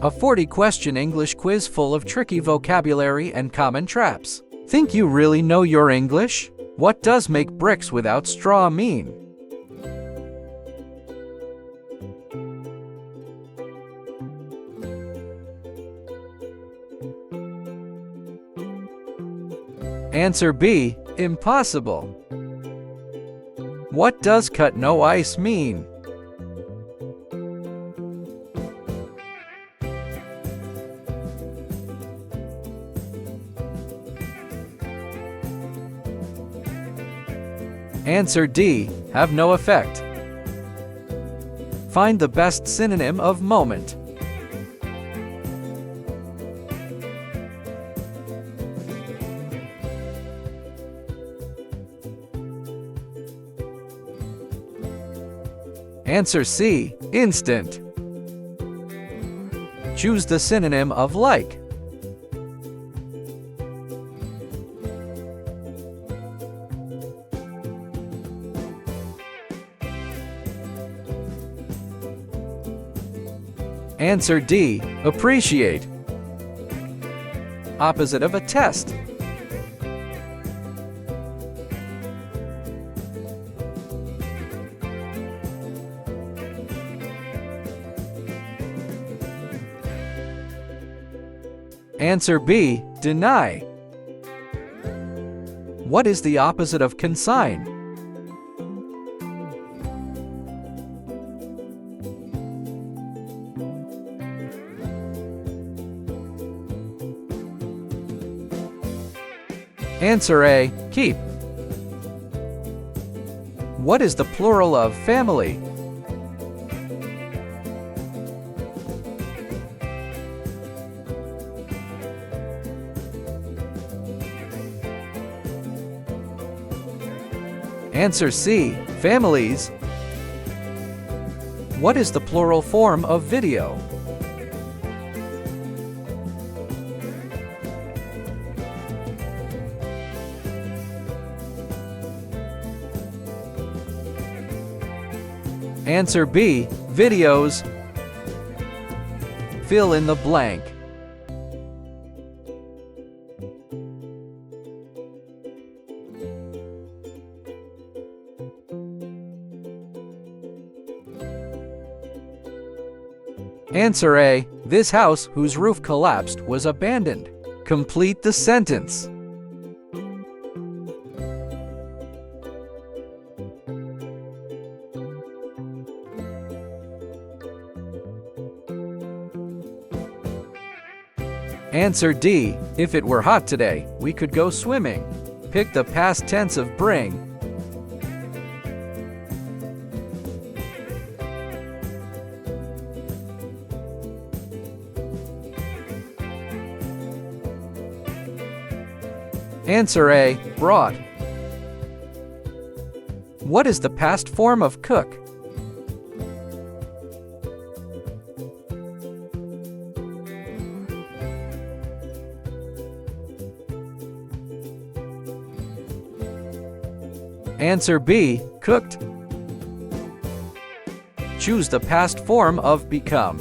A 40-question English quiz full of tricky vocabulary and common traps. Think you really know your English? What does make bricks without straw mean? Answer B. Impossible. What does cut no ice mean? Answer D. Have no effect. Find the best synonym of moment. Answer C. Instant. Choose the synonym of like. Answer D. Appreciate. Opposite of a test. Answer B. Deny. What is the opposite of consign? Answer A. Keep. What is the plural of family? Answer C. Families. What is the plural form of video? Answer B. Videos. Fill in the blank. Answer A. This house, whose roof collapsed, was abandoned. Complete the sentence. Answer D. If it were hot today, we could go swimming. Pick the past tense of bring. Answer A. Brought. What is the past form of cook? Answer B. Cooked. Choose the past form of become.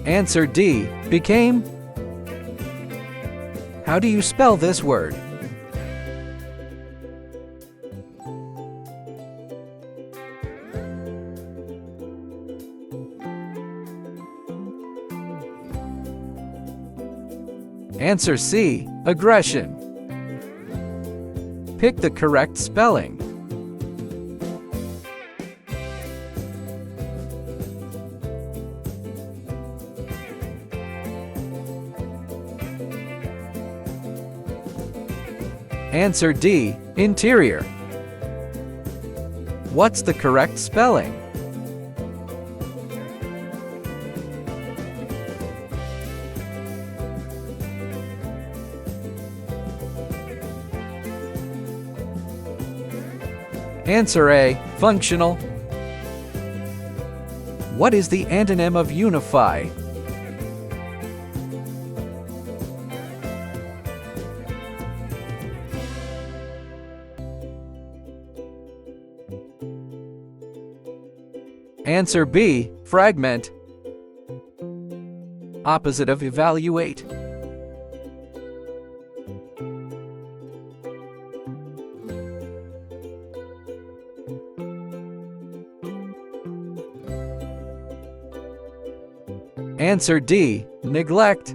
Answer D. Became. How do you spell this word? Answer C. Aggression. Pick the correct spelling. Answer D. Interior. What's the correct spelling? Answer A. Functional. What is the antonym of unify? Answer B. Fragment. Opposite of evaluate. Answer D. Neglect.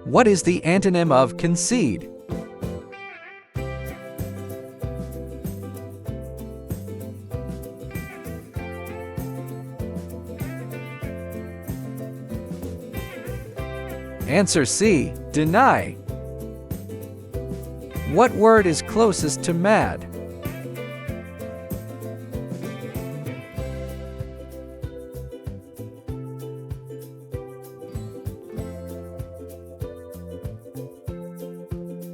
What is the antonym of concede? Answer C. Deny. What word is closest to mad?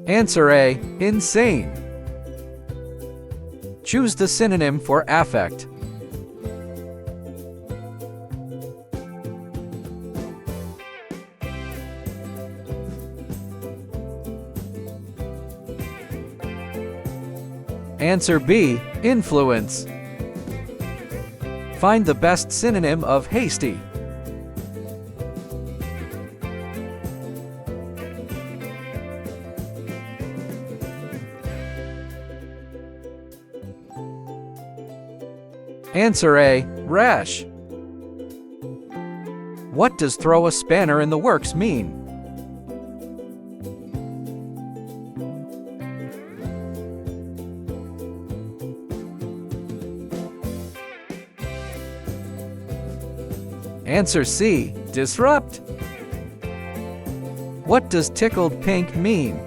Answer A. Insane. Choose the synonym for affect. Answer B. Influence. Find the best synonym of hasty. Answer A. Rash. What does throw a spanner in the works mean? Answer C. Disrupt. What does tickled pink mean?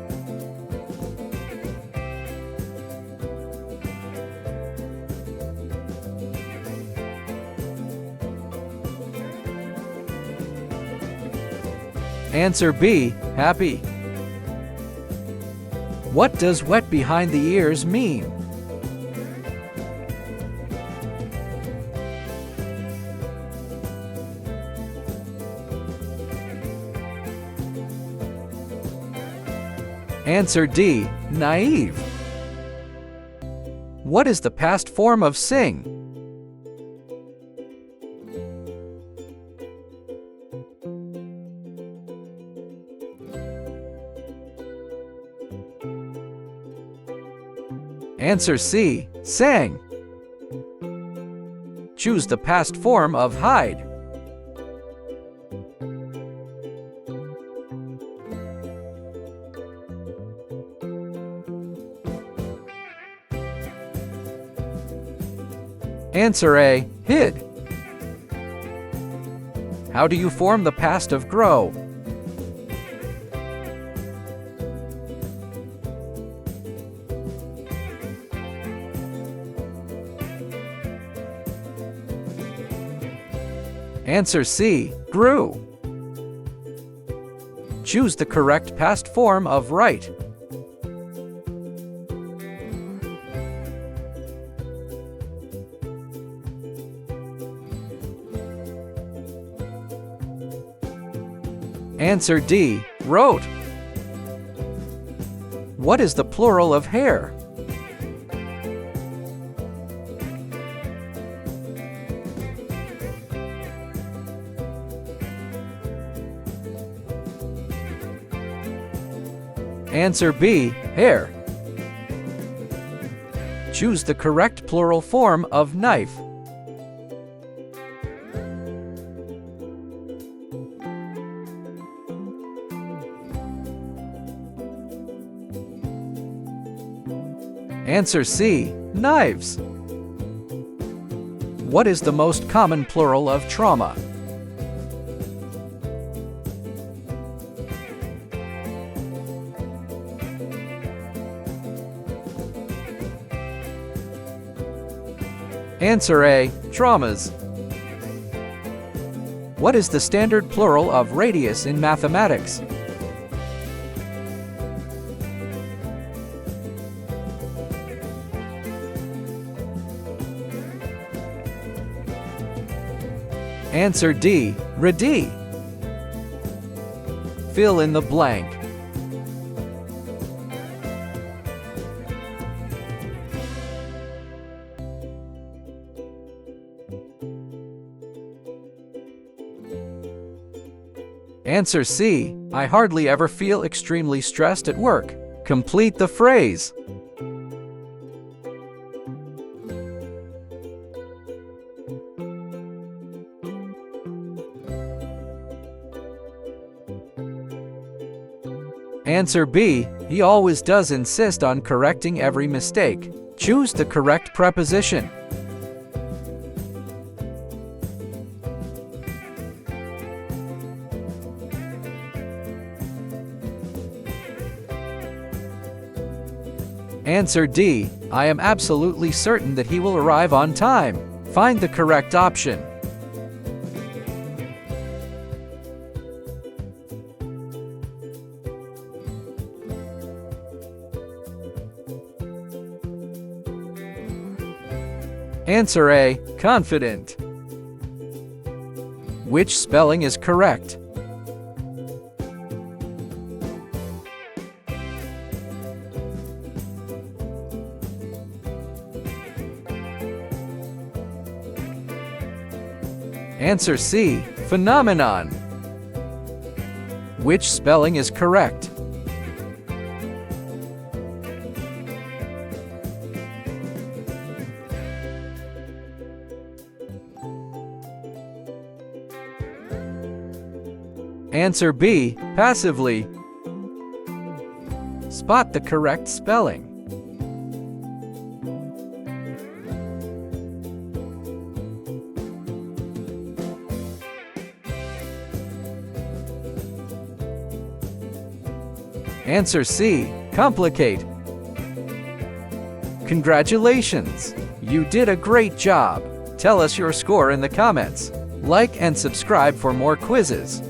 Answer B. Happy. What does wet behind the ears mean? Answer D. Naive. What is the past form of sing? Answer C. Sang. Choose the past form of hide. Answer A. Hid. How do you form the past of grow? Answer C. Grew. Choose the correct past form of right. Answer D. Wrote. What is the plural of hair? Answer B. Hair. Choose the correct plural form of knife. Answer C. Knives. What is the most common plural of trauma? Answer A. Traumas. What is the standard plural of radius in mathematics? Answer D. Radi. Fill in the blank. Answer C. I hardly ever feel extremely stressed at work. Complete the phrase. Answer B. He always does insist on correcting every mistake. Choose the correct preposition. Answer D. I am absolutely certain that he will arrive on time. Find the correct option. Answer A. Confident. Which spelling is correct? Answer C. Phenomenon. Which spelling is correct? Answer B. Passively. Spot the correct spelling. Answer C. Complicate. Congratulations! You did a great job! Tell us your score in the comments. Like and subscribe for more quizzes.